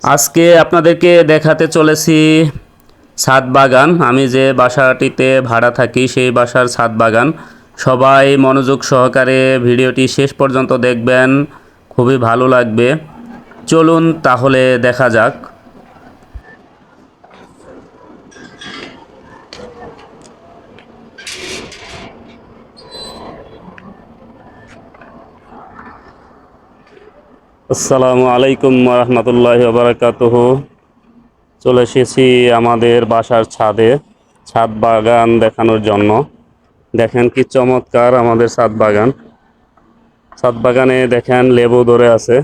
আজকে আপনাদেরকে দেখাতে চলেছি ছাদ বাগান। আমি যে বাসাটিতে ভাড়া থাকি সেই বাসার ছাদ বাগান। সবাই মনোযোগ সহকারে ভিডিওটি শেষ পর্যন্ত দেখবেন, খুবই ভালো লাগবে। চলুন তাহলে দেখা যাক। আসসালামু আলাইকুম রহমতুল্লাহি বারাকাতুহু। চলে এসেছি আমাদের বাসার ছাদে ছাদ বাগান দেখানোর জন্য। দেখেন কি চমৎকার আমাদের ছাদ বাগান। ছাদ বাগানে দেখেন লেবু ধরে আছে,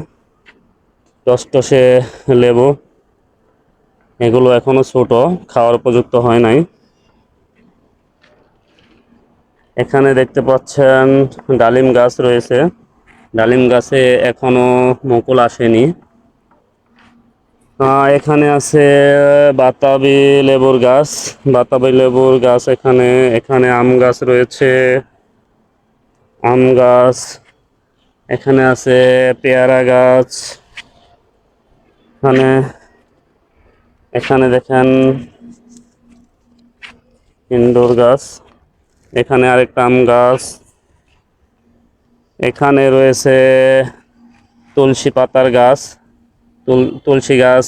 টসটসে লেবু। এগুলো এখনো ছোট, খাওয়ার উপযুক্ত হয় নাই। এখানে দেখতে পাচ্ছেন ডালিম গাছ রয়েছে। ডালিম গাছে এখনো মুকুল আসেনি। এখানে আছে বাতাবি লেবুর গাছ। বাতাবি লেবুর গাছ এখানে এখানে আম গাছ রয়েছে। আম গাছ এখানে আছে, পেয়ারা গাছ এখানে। এখানে দেখেন ইন্দুর গাছ। এখানে আরেকটা আম গাছ। এখানে রয়েছে তুলসী পাতার গাছ। তুলসী গাছ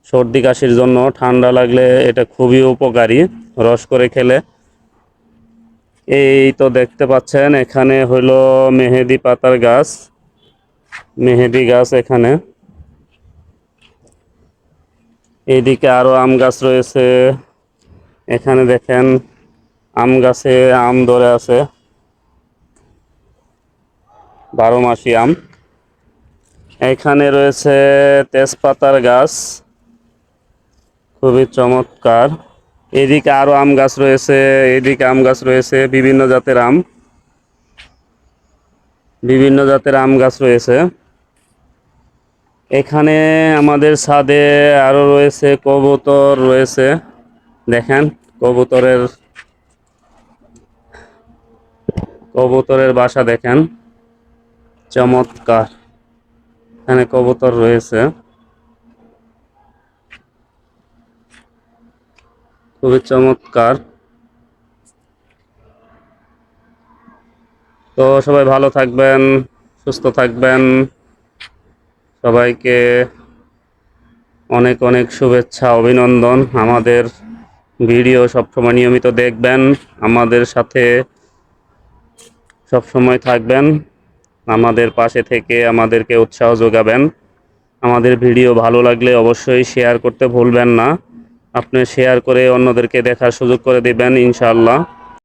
সর্দি কাশির জন্য, ঠান্ডা লাগলে এটা খুবই উপকারী, রস করে খেলে। এই তো দেখতে পাচ্ছেন এখানে হইলো মেহেদি পাতার গাছ, মেহেদি গাছ এখানে। এইদিকে আরো আম গাছ রয়েছে। এখানে দেখেন আম গাছে আম ধরে আছে, 12 মাসি আম। এখানে রয়েছে তেজপাতার গাছ, খুবই চমৎকার। এদিকে আরো আম গাছ রয়েছে, এদিকে আম গাছ রয়েছে, বিভিন্ন জাতের আম, বিভিন্ন জাতের আম গাছ রয়েছে। এখানে আমাদের ছাদে আরো রয়েছে কবুতর রয়েছে। দেখেন কবুতরের বাসা দেখেন, চমৎকার। এখানে কবুতর রয়েছে, খুবই চমৎকার। তো সবাই ভালো থাকবেন, সুস্থ থাকবেন। সবাইকে অনেক অনেক শুভেচ্ছা, অভিনন্দন। আমাদের ভিডিও সবসময় নিয়মিত দেখবেন, আমাদের সাথে সবসময় থাকবেন, আমাদের পাশে থেকে আমাদেরকে উৎসাহ যোগাবেন। আমাদের ভিডিও ভালো লাগলে অবশ্যই শেয়ার করতে ভুলবেন না। আপনি শেয়ার করে অন্যদেরকে দেখার সুযোগ করে দিবেন ইনশাআল্লাহ।